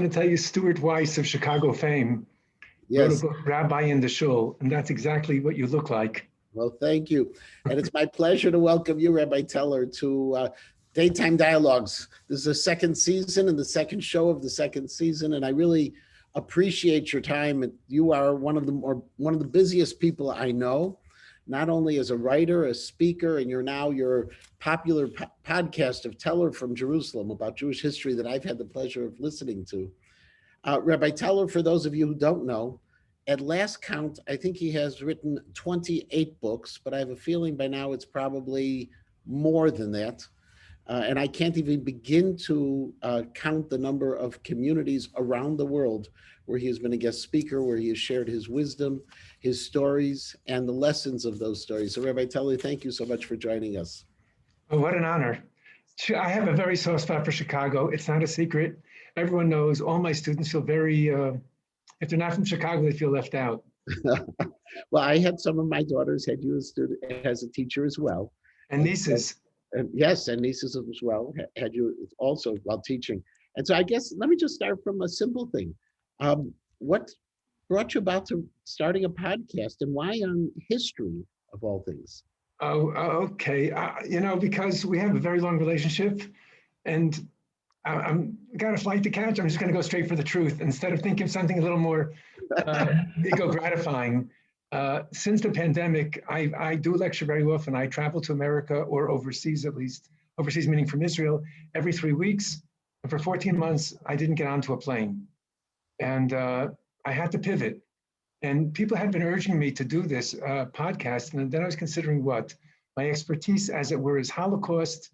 going to tell you Stuart Weiss of Chicago fame wrote a Yes. book, Rabbi in the Shul, and that's exactly what you look like. Well, thank you. And it's my pleasure to welcome you, Rabbi Teller, to Daytime Dialogues. This is the second season and the second show of the second season, and I really appreciate your time. And you are one of the busiest people I know, not only as a writer, a speaker, and you're now your popular podcast of Teller from Jerusalem about Jewish history that I've had the pleasure of listening to. Rabbi Teller, for those of you who don't know, at last count, I think he has written 28 books, but I have a feeling by now it's probably more than that. And I can't even begin to count the number of communities around the world where he has been a guest speaker, where he has shared his wisdom, his stories, and the lessons of those stories. So Rabbi Teller, thank you so much for joining us. Oh, what an honor. I have a very soft spot for Chicago. It's not a secret. Everyone knows. All my students feel very, if they're not from Chicago, they feel left out. Well, I had some of my daughters had you as a teacher as well. And nieces. And yes, and nieces as well had you also while teaching. And so I guess let me just start from a simple thing. What brought you about to starting a podcast, and why on history of all things? Oh, okay. Because we have a very long relationship, and I'm got a flight to catch. I'm just going to go straight for the truth instead of thinking of something a little more ego gratifying. Since the pandemic, I do lecture very often. I travel to America or overseas, at least overseas meaning from Israel, every 3 weeks. And for 14 months, I didn't get onto a plane, and I had to pivot. And people had been urging me to do this podcast, and then I was considering what my expertise, as it were, is Holocaust.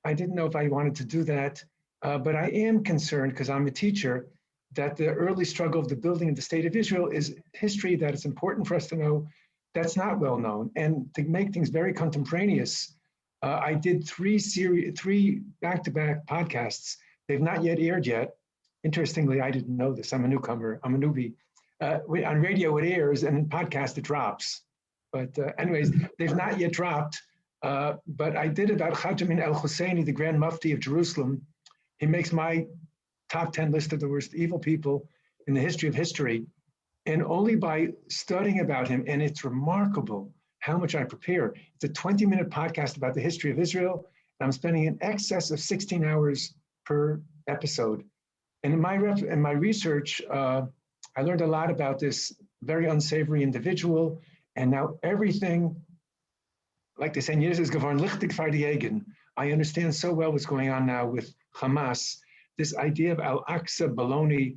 I didn't know if I wanted to do that. But I am concerned, because I'm a teacher, that the early struggle of the building of the state of Israel is history that is important for us to know that's not well known. And to make things very contemporaneous, I did three back-to-back podcasts. They've not yet aired yet. Interestingly, I didn't know this. I'm a newcomer. I'm a newbie. On radio, it airs, and in podcast, it drops. But anyways, they've not yet dropped. But I did about Hajj Amin al-Husseini, the Grand Mufti of Jerusalem. He makes my top 10 list of the worst evil people in the history of history. And only by studying about him, and it's remarkable how much I prepare. It's a 20-minute podcast about the history of Israel, and I'm spending in excess of 16 hours per episode. And in my research, I learned a lot about this very unsavory individual, and now everything, like they say in Yiddish, is geworden lichtig für die Augen. I understand so well what's going on now with Hamas, this idea of Al-Aqsa baloney,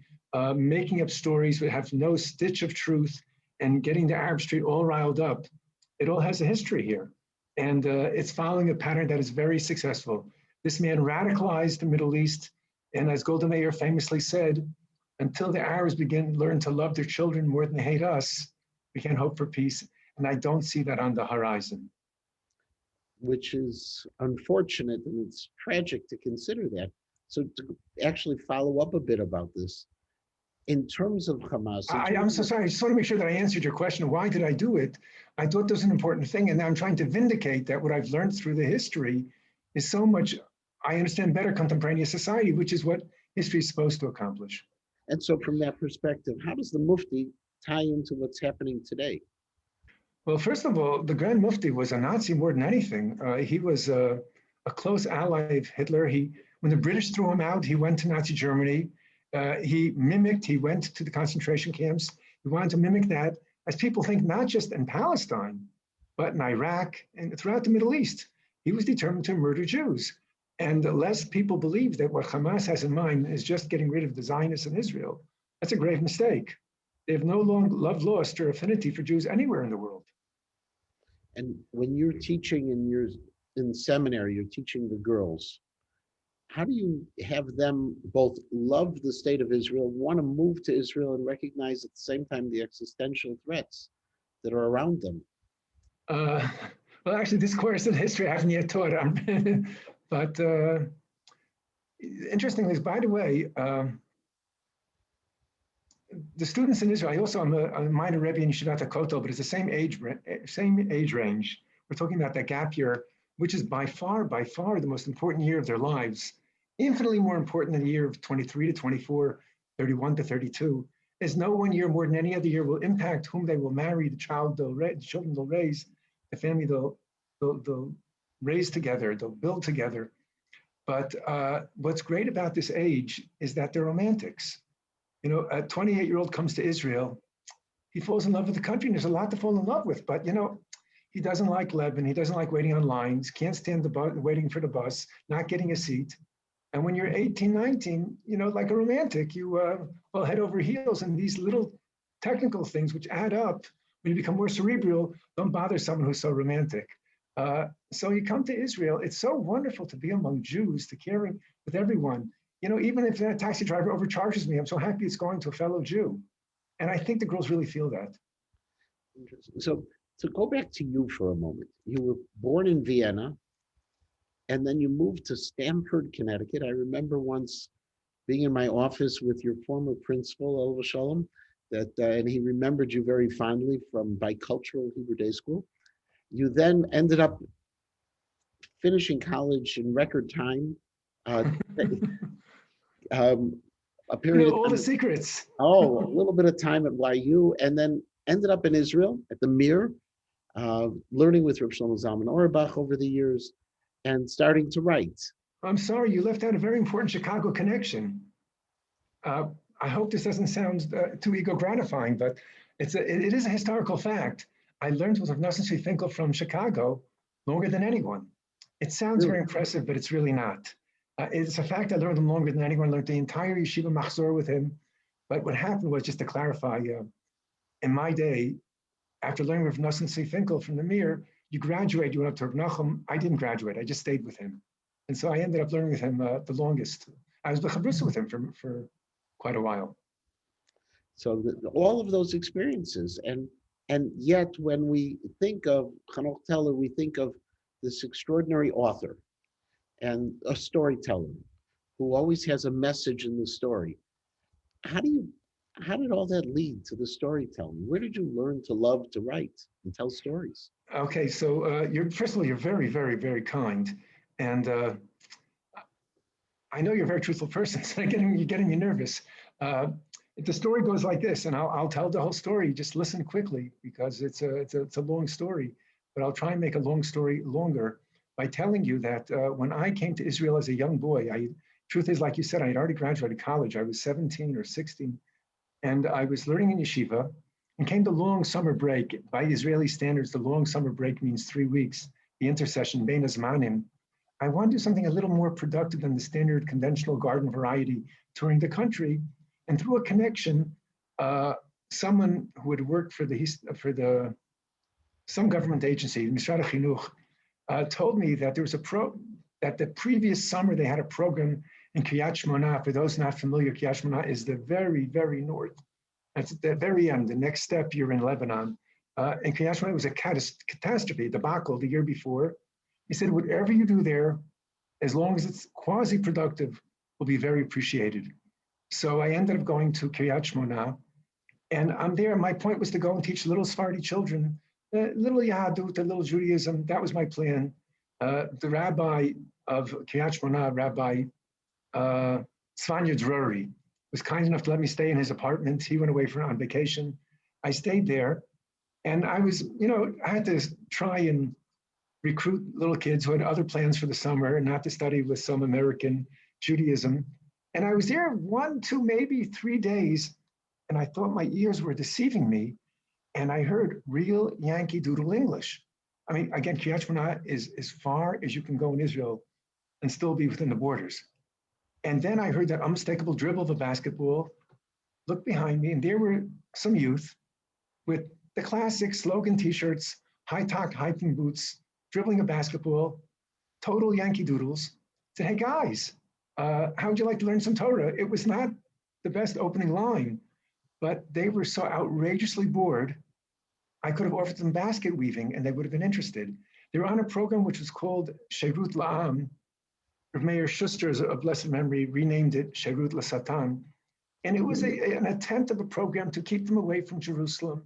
making up stories that have no stitch of truth and getting the Arab Street all riled up. It all has a history here. And it's following a pattern that is very successful. This man radicalized the Middle East. And as Golda Meir famously said, until the Arabs learn to love their children more than they hate us, we can't hope for peace. And I don't see that on the horizon. Which is unfortunate, and it's tragic to consider that. So to actually follow up a bit about this, in terms of Hamas. I'm so sorry, I just want to make sure that I answered your question. Why did I do it? I thought this was an important thing, and now I'm trying to vindicate that what I've learned through the history is so much, I understand better contemporaneous society, which is what history is supposed to accomplish. And so from that perspective, how does the mufti tie into what's happening today? Well, first of all, the Grand Mufti was a Nazi more than anything. He was a close ally of Hitler. When the British threw him out, he went to Nazi Germany. He went to the concentration camps. He wanted to mimic that, as people think, not just in Palestine, but in Iraq and throughout the Middle East. He was determined to murder Jews. And less people believe that what Hamas has in mind is just getting rid of the Zionists in Israel. That's a grave mistake. They have no love lost or affinity for Jews anywhere in the world. And when you're teaching in seminary, you're teaching the girls, how do you have them both love the state of Israel, want to move to Israel, and recognize at the same time the existential threats that are around them? Well, actually, this course in history I haven't yet taught. But interestingly, by the way, the students in Israel, I'm a minor Rabbi in Yeshivat Kotel, but it's the same age range. We're talking about that gap year, which is by far the most important year of their lives, infinitely more important than the year of 23 to 24, 31 to 32, is no one year more than any other year will impact whom they will marry, the children they'll raise, the family they'll raise together, they'll build together. But what's great about this age is that they're romantics. You know, a 28-year-old comes to Israel, he falls in love with the country, and there's a lot to fall in love with. But, you know, he doesn't like Lebanon, he doesn't like waiting on lines, can't stand the bus, waiting for the bus, not getting a seat. And when you're 18, 19, you know, like a romantic, you will head over heels, and these little technical things which add up, when you become more cerebral, don't bother someone who's so romantic. So you come to Israel, it's so wonderful to be among Jews, to caring with everyone. You know, even if a taxi driver overcharges me, I'm so happy it's going to a fellow Jew. And I think the girls really feel that. Interesting. So to go back to you for a moment, you were born in Vienna, and then you moved to Stamford, Connecticut. I remember once being in my office with your former principal, Elva Shalom, and he remembered you very fondly from bicultural Hebrew Day School. You then ended up finishing college in record time. A period You know, all the secrets. a little bit of time at YU, and then ended up in Israel at the Mir, learning with Reb Shlomo Zalman Auerbach over the years, and starting to write. I'm sorry, you left out a very important Chicago connection. I hope this doesn't sound too ego gratifying, but it is a historical fact. I learned with Rav Nosson Tzvi Finkel from Chicago longer than anyone. It sounds very impressive, but it's really not. It's a fact I learned him longer than anyone. I learned the entire yeshiva machzor with him. But what happened was, just to clarify, in my day, after learning with Nosson Tzvi Finkel from the Mir, you graduate, you went up to Rav Nachum. I didn't graduate, I just stayed with him. And so I ended up learning with him the longest. I was b'chabrusa with him for quite a while. So all of those experiences, and yet when we think of Hanoch Teller, we think of this extraordinary author and a storyteller who always has a message in the story. How did all that lead to the storytelling? Where did you learn to love to write and tell stories? Okay, so first of all, you're very, very, very kind. And I know you're a very truthful person, so you're getting me nervous. The story goes like this, and I'll tell the whole story. Just listen quickly, because it's a long story, but I'll try and make a long story longer by telling you that when I came to Israel as a young boy, truth is, like you said, I had already graduated college. I was 17 or 16, and I was learning in yeshiva, and came the long summer break. By Israeli standards, the long summer break means 3 weeks, the intercession, bein hazmanim. I wanted to do something a little more productive than the standard conventional garden variety, touring the country. And through a connection, someone who had worked for some government agency, Mishrad Hanoch, told me that there was that the previous summer they had a program in Kiryat Shmona. For those not familiar, Kiryat Shmona is the very, very north. That's at the very end. The next step, you're in Lebanon. And Kiryat Shmona was a catastrophe, debacle the year before. He said, whatever you do there, as long as it's quasi-productive, will be very appreciated. So I ended up going to Kiryat Shmona, and I'm there. My point was to go and teach little Sephardi children, little Yahadut, little Judaism. That was my plan. The rabbi of Kiryat Shmona, Rabbi Svanya Drury, was kind enough to let me stay in his apartment. He went away on vacation. I stayed there, and I was, I had to try and recruit little kids who had other plans for the summer and not to study with some American Judaism. And I was there 1, 2, maybe 3 days, and I thought my ears were deceiving me, and I heard real Yankee Doodle English. I mean, again, Kiryat Shmona is as far as you can go in Israel and still be within the borders. And then I heard that unmistakable dribble of a basketball, looked behind me, and there were some youth with the classic slogan t-shirts, high-top hiking boots, dribbling a basketball, total Yankee Doodles. Said, hey guys, how would you like to learn some Torah? It was not the best opening line, but they were so outrageously bored, I could have offered them basket weaving and they would have been interested. They were on a program which was called Sherut La'am. Rav Meir Schuster, of blessed memory, renamed it Sherut LaSatan. And it was an attempt of a program to keep them away from Jerusalem.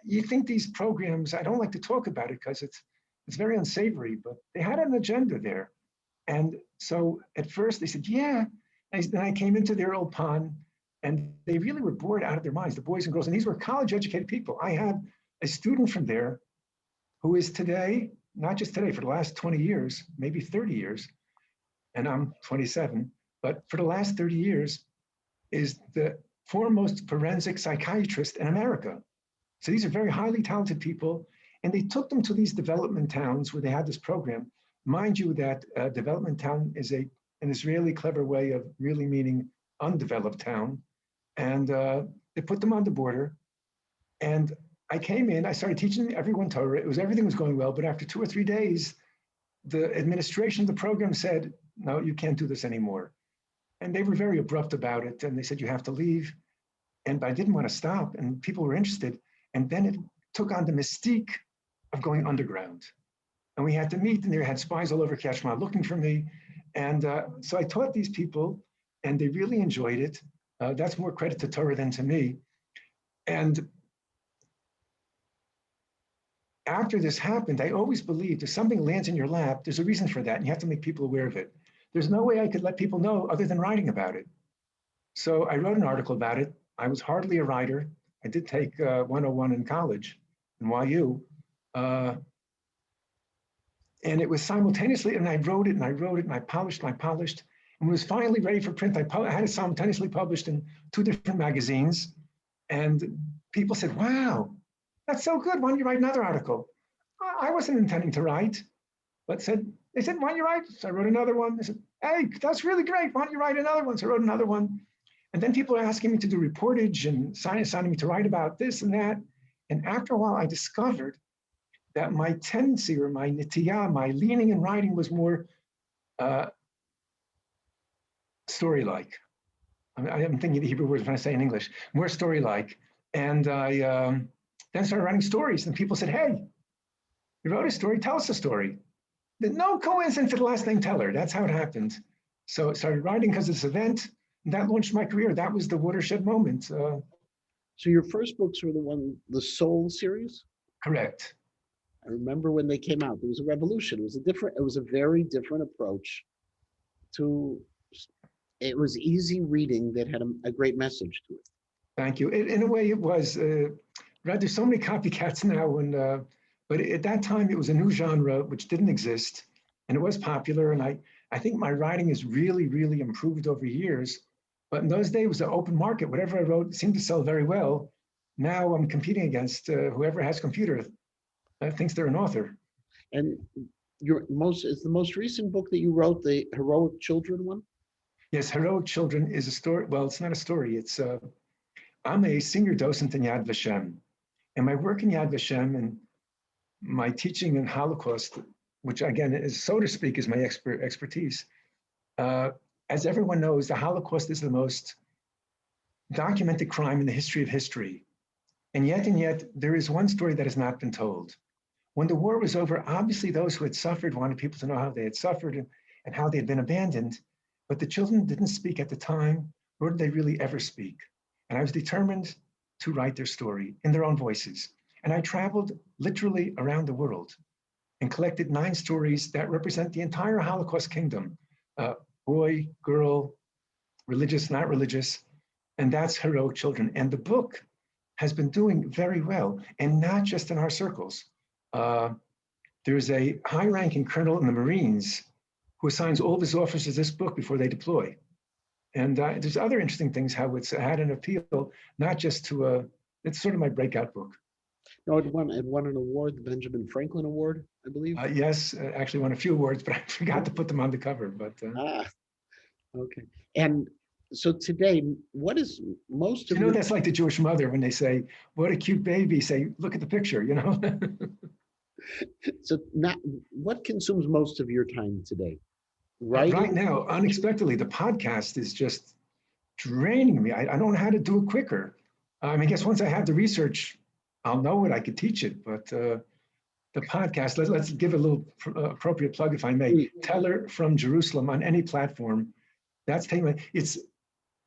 You think these programs, I don't like to talk about it because it's very unsavory, but they had an agenda there. And so at first they said, yeah. Then I came into their old pond, and they really were bored out of their minds, the boys and girls. And these were college-educated people. I had a student from there who is today, not just today, for the last 20 years, maybe 30 years, and I'm 27, but for the last 30 years, is the foremost forensic psychiatrist in America. So these are very highly talented people, and they took them to these development towns where they had this program. Mind you that development town is an Israeli clever way of really meaning undeveloped town. And they put them on the border. And I came in, I started teaching everyone Torah. Everything was going well, but after 2 or 3 days, the administration of the program said, no, you can't do this anymore. And they were very abrupt about it. And they said, you have to leave. And I didn't want to stop, and people were interested. And then it took on the mystique of going underground. And we had to meet, and they had spies all over Kashmir looking for me. And so I taught these people, and they really enjoyed it. That's more credit to Torah than to me. And after this happened, I always believed if something lands in your lap, there's a reason for that, and you have to make people aware of it. There's no way I could let people know other than writing about it. So I wrote an article about it. I was hardly a writer. I did take 101 in college, in YU. And it was simultaneously, and I wrote it, and I wrote it, and I polished, and and it was finally ready for print. I had it simultaneously published in 2 different magazines. And people said, wow, that's so good. Why don't you write another article? I wasn't intending to write, but they said, why don't you write? So I wrote another one. They said, hey, that's really great. Why don't you write another one? So I wrote another one. And then people are asking me to do reportage and signing me to write about this and that. And after a while, I discovered that my tendency or my nitiyah, my leaning in writing was more story-like. I'm thinking the Hebrew words when I say in English, more story-like. And I then started writing stories, and people said, hey, you wrote a story, tell us a story. No coincidence to the last name Teller. That's how it happened. So I started writing because of this event, and that launched my career. That was the watershed moment. So your first books were the Soul series? Correct. I remember when they came out, there was a revolution. It was a very different approach to, it was easy reading that had a great message to it. Thank you. In a way it was, there's so many copycats now, but at that time it was a new genre which didn't exist, and it was popular. And I think my writing has really, really improved over years. But in those days it was an open market. Whatever I wrote seemed to sell very well. Now I'm competing against whoever has computer thinks they're an author. And is the most recent book that you wrote the Heroic Children one? Yes, Heroic Children is a story. Well, it's not a story. It's I'm a senior docent in Yad Vashem, and my work in Yad Vashem and my teaching in Holocaust, which again is, so to speak, is my expertise. As everyone knows, the Holocaust is the most documented crime in the history of history. And yet, there is one story that has not been told. When the war was over, obviously those who had suffered wanted people to know how they had suffered and how they had been abandoned. But the children didn't speak at the time, nor did they really ever speak. And I was determined to write their story in their own voices. And I traveled literally around the world and collected 9 stories that represent the entire Holocaust kingdom. Boy, girl, religious, not religious, and that's Heroic Children. And the book has been doing very well, and not just in our circles. There's a high-ranking colonel in the Marines who assigns all of his officers this book before they deploy. And there's other interesting things, how it's had an appeal, not just to, it's sort of my breakout book. No, it won an award, the Benjamin Franklin Award, I believe. Yes, actually won a few awards, but I forgot to put them on the cover. But okay. And so today, what is most of that's like the Jewish mother when they say, "What a cute baby!" Say, "Look at the picture," So what consumes most of your time today? Right now, unexpectedly, the podcast is just draining me. I don't know how to do it quicker. I guess once I have the research, I'll know it. I could teach it. But the podcast, let's give a little appropriate plug, if I may. Teller from Jerusalem on any platform. That's taking. It's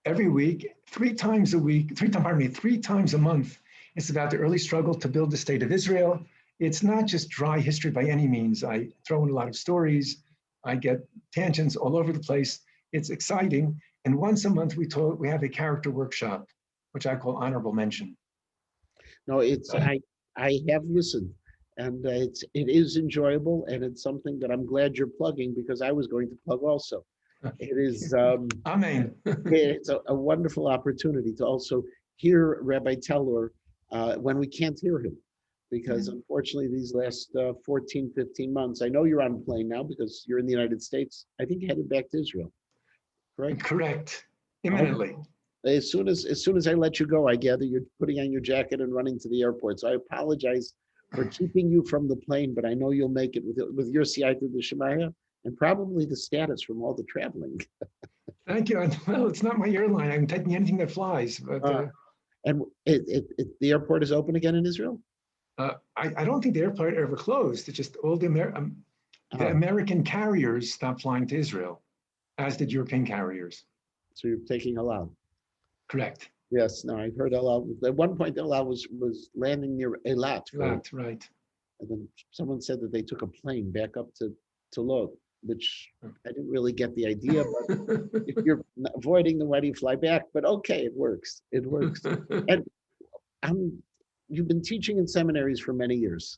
every week, 3 times a week. 3 times a month. It's about the early struggle to build the state of Israel. It's not just dry history by any means. I throw in a lot of stories. I get tangents all over the place. It's exciting. And once a month, we have a character workshop, which I call honorable mention. No, it's I have listened, and it is enjoyable, and it's something that I'm glad you're plugging because I was going to plug also. It is Amen. it's a wonderful opportunity to also hear Rabbi Teller when we can't hear him, because unfortunately these last 14, 15 months, I know you're on a plane now because you're in the United States. I think headed back to Israel, correct? Correct. Imminently. As soon as I let you go, I gather you're putting on your jacket and running to the airport. So I apologize for keeping you from the plane, but I know you'll make it with your Siyata D'Shemaya and probably the status from all the traveling. Thank you. Well, it's not my airline. I'm taking anything that flies. But And the airport is open again in Israel? I don't think the airport ever closed. It's just all the American carriers stopped flying to Israel, as did European carriers. So you're taking halal. Correct. Yes, no, I heard halal. At one point, halal was landing near Eilat. Eilat, right. And then someone said that they took a plane back up to Lod, which I didn't really get the idea. But if you're avoiding, then why do you fly back? But okay, it works. It works. And you've been teaching in seminaries for many years.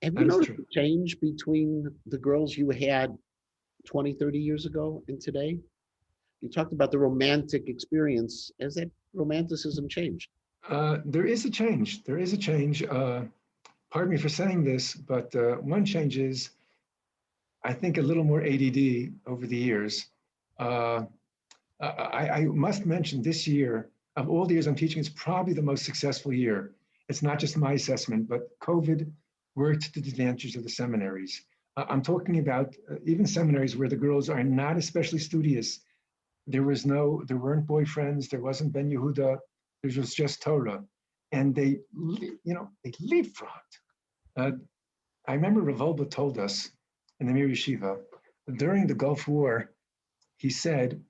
Have you noticed a change between the girls you had 20, 30 years ago and today? You talked about the romantic experience. Has that romanticism changed? There is a change. There is a change. Pardon me for saying this, but one change is, I think, a little more ADD over the years. I must mention this year, of all the years I'm teaching, it's probably the most successful year. It's not just my assessment, but COVID worked to the advantage of the seminaries. I'm talking about even seminaries where the girls are not especially studious. There weren't boyfriends. There wasn't Ben Yehuda. There was just Torah, and they leapfrogged. I remember Rav Wolbe told us in the Mir Yeshiva during the Gulf War. He said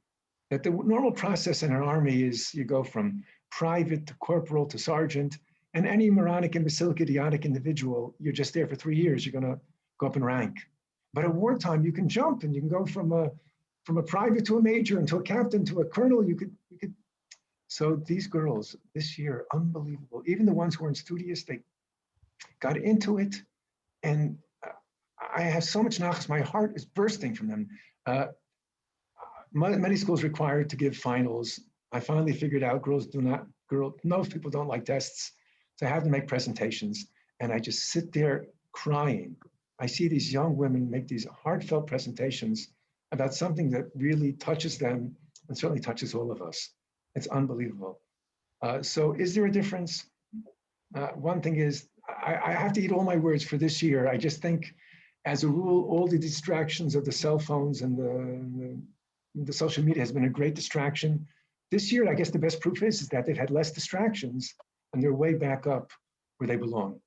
that the normal process in an army is you go from private to corporal to sergeant, and any moronic, imbecilic, idiotic individual, you're just there for 3 years. You're going to go up in rank. But at wartime, you can jump and you can go from a private to a major and to a captain to a colonel. You could. So these girls this year, unbelievable. Even the ones who weren't studious, they got into it, and I have so much nachas. My heart is bursting from them. Many schools required to give finals. I finally figured out most people don't like tests, so I have to make presentations, and I just sit there crying. I see these young women make these heartfelt presentations about something that really touches them and certainly touches all of us. It's unbelievable. So is there a difference? One thing is, I have to eat all my words for this year. I just think, as a rule, all the distractions of the cell phones and the social media has been a great distraction. This year, I guess the best proof is that they've had less distractions and they're way back up where they belong.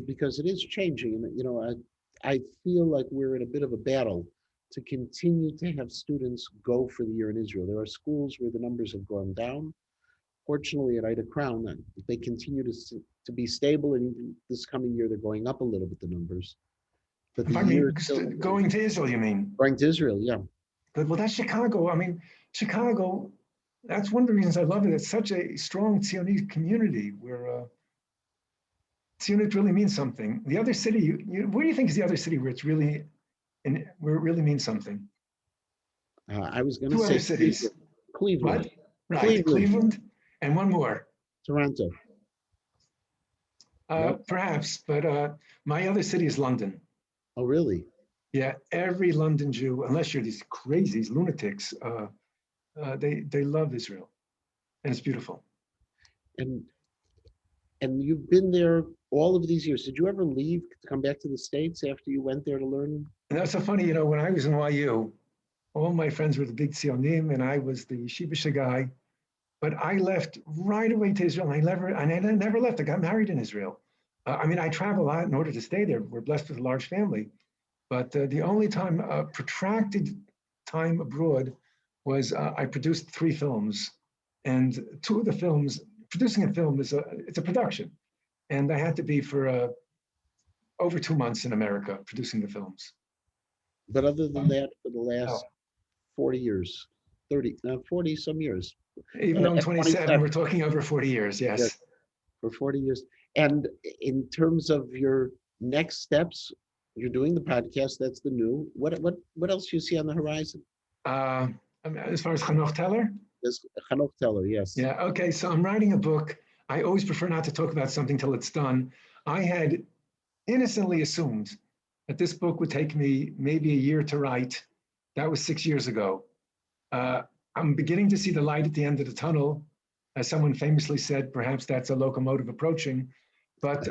Because it is changing. And, I feel like we're in a bit of a battle to continue to have students go for the year in Israel. There are schools where the numbers have gone down. Fortunately, at Ida Crown, they continue to be stable, and even this coming year, they're going up a little bit, the numbers. But Going to Israel, you mean? Going to Israel, yeah. But, well, that's Chicago. I mean, Chicago, that's one of the reasons I love it. It's such a strong Zionist community where Zionist really means something. The other city, where do you think is the other city where it really means something? I was going to say other cities. Cleveland. What? Right, Cleveland, and one more. Toronto. Perhaps, but my other city is London. Oh, really? Yeah, every London Jew, unless you're these crazies, lunatics, they love Israel, and it's beautiful. And you've been there all of these years. Did you ever leave to come back to the States after you went there to learn? And that's so funny. When I was in YU, all my friends were the big Tzionim, and I was the Yeshiva guy. But I left right away to Israel, and I never left. I got married in Israel. I travel a lot in order to stay there. We're blessed with a large family. But the only time, protracted time abroad was I produced 3 films. And 2 of the films, producing a film it's a production. And I had to be for over 2 months in America producing the films. But other than that, for the last 40 years, 40 some years. Even though I'm At 27, we're talking over 40 years, Yes, yes. for 40 years. And in terms of your next steps, you're doing the podcast. That's the new. What else do you see on the horizon? Uh, as far as Hanoch Teller? There's Hanoch Teller, yes. Yeah, okay, so I'm writing a book. I always prefer not to talk about something till it's done. I had innocently assumed that this book would take me maybe a year to write. That was 6 years ago. I'm beginning to see the light at the end of the tunnel. As someone famously said, perhaps that's a locomotive approaching. But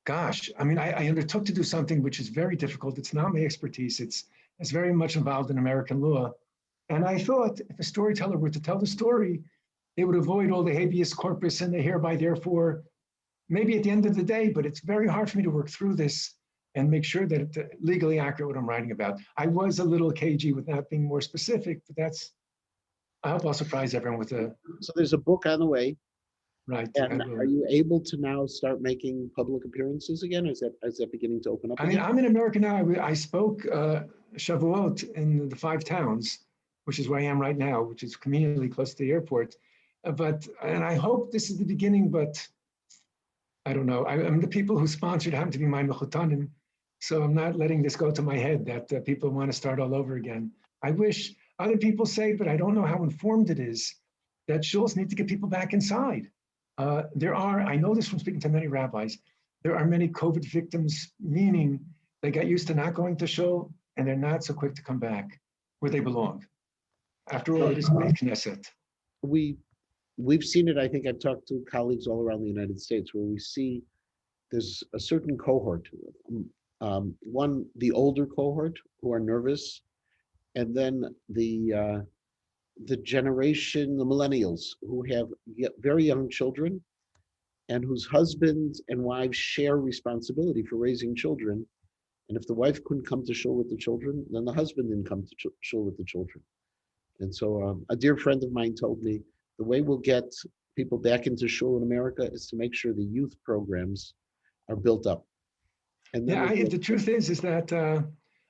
gosh, I mean, I undertook to do something which is very difficult. It's not my expertise. It's very much involved in American law. And I thought if a storyteller were to tell the story, they would avoid all the habeas corpus and the hereby therefore, maybe at the end of the day, but it's very hard for me to work through this and make sure that it's legally accurate what I'm writing about. I was a little cagey with not being more specific, but I hope I'll surprise everyone with a, So there's a book on the way. right. And are you able to now start making public appearances again? Is that beginning to open up I mean, again? I'm in America now. I spoke Shavuot in the 5 towns, which is where I am right now, which is conveniently close to the airport. And I hope this is the beginning, but I don't know. I'm the people who sponsored happen to be my mechutanim, so I'm not letting this go to my head that people want to start all over again. I wish other people say, but I don't know how informed it is, that shuls need to get people back inside. I know this from speaking to many rabbis, there are many COVID victims, meaning they got used to not going to shul and they're not so quick to come back where they belong. After all, it is Beit Knesset. We've seen it. I think I've talked to colleagues all around the United States where we see there's a certain cohort, one, the older cohort who are nervous, and then the generation, the millennials who have very young children and whose husbands and wives share responsibility for raising children. And if the wife couldn't come to shul with the children, then the husband didn't come to shul with the children. And so a dear friend of mine told me the way we'll get people back into shul in America is to make sure the youth programs are built up. And then the truth is that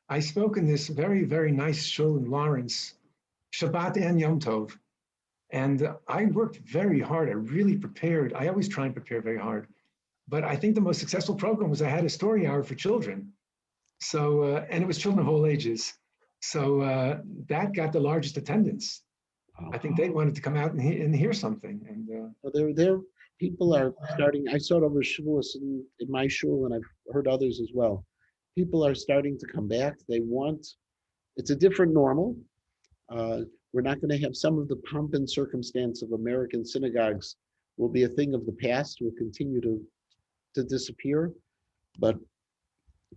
I spoke in this very, very nice shul in Lawrence, Shabbat and Yom Tov. And I worked very hard. I really prepared. I always try and prepare very hard. But I think the most successful program was I had a story hour for children. So, and it was children of all ages. So that got the largest attendance. I think they wanted to come out and hear something. And there people are starting. I saw it over Shavuos in my shul, and I've heard others as well. People are starting to come back. It's a different normal. We're not going to have some of the pomp and circumstance of American synagogues will be a thing of the past, will continue to disappear. But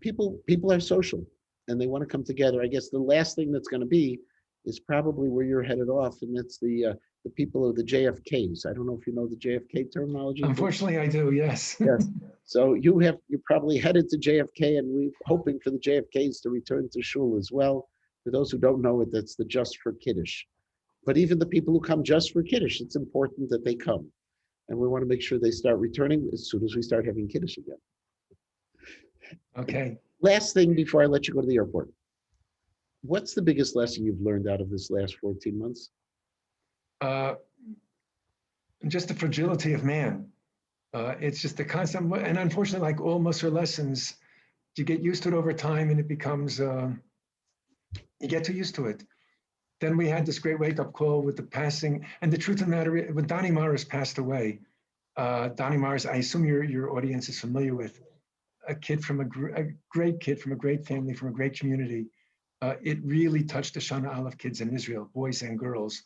people are social and they want to come together. I guess the last thing that's going to be is probably where you're headed off, and it's the people of the JFKs. I don't know if you know the JFK terminology. Unfortunately, I do, yes. Yes. So you're probably headed to JFK, and we're hoping for the JFKs to return to shul as well. For those who don't know it, that's the just for Kiddush. But even the people who come just for Kiddush, it's important that they come. And we want to make sure they start returning as soon as we start having Kiddush again. Okay. Last thing before I let you go to the airport. What's the biggest lesson you've learned out of this last 14 months? Just the fragility of man. It's just the constant, and unfortunately, like all Musar lessons, you get used to it over time and it becomes, you get too used to it. Then we had this great wake-up call with the passing, and the truth of the matter is, when Donnie Morris passed away, Donnie Morris, I assume your audience is familiar with, a kid from a great kid from a great family, from a great community. It really touched the Shana Aleph kids in Israel, boys and girls.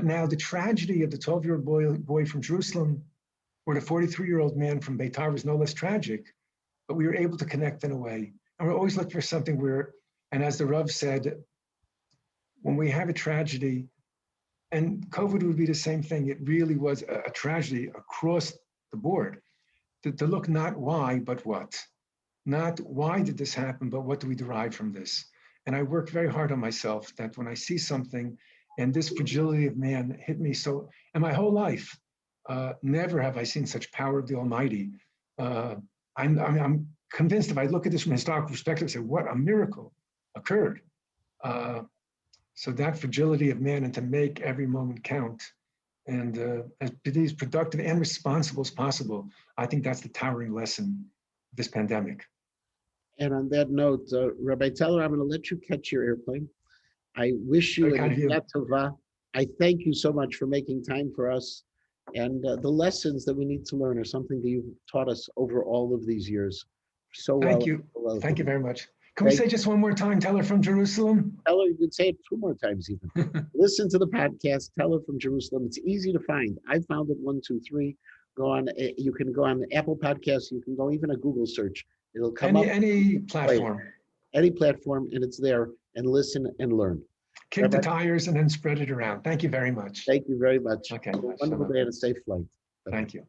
Now, the tragedy of the 12-year-old boy from Jerusalem or the 43-year-old man from Beitar was no less tragic, but we were able to connect in a way. And we're always looking for something where, and as the Rav said, when we have a tragedy, and COVID would be the same thing, it really was a tragedy across the board, to look not why, but what. Not why did this happen, but what do we derive from this? And I work very hard on myself that when I see something and this fragility of man hit me so, and my whole life, never have I seen such power of the Almighty. I'm convinced if I look at this from a historical perspective, I say, what a miracle occurred. So that fragility of man, and to make every moment count, and as be as productive and responsible as possible, I think that's the towering lesson of this pandemic. And on that note, Rabbi Teller, I'm going to let you catch your airplane. I wish you Very kind of you. a tova. I thank you so much for making time for us. And the lessons that we need to learn are something that you've taught us over all of these years. So well. Thank you. Well, Thank you very much. Can we say just one more time, Teller from Jerusalem? Teller, you can say it 2 more times even. Listen to the podcast, Teller from Jerusalem. It's easy to find. I found it 1, 2, 3. Go on. You can go on Apple Podcasts. You can go even a Google search. It'll come up. Any platform. Any platform, and it's there. And listen and learn. Kick the tires and then spread it around. Thank you very much. Thank you very much. Okay. Have a wonderful day and a safe flight. Thank you.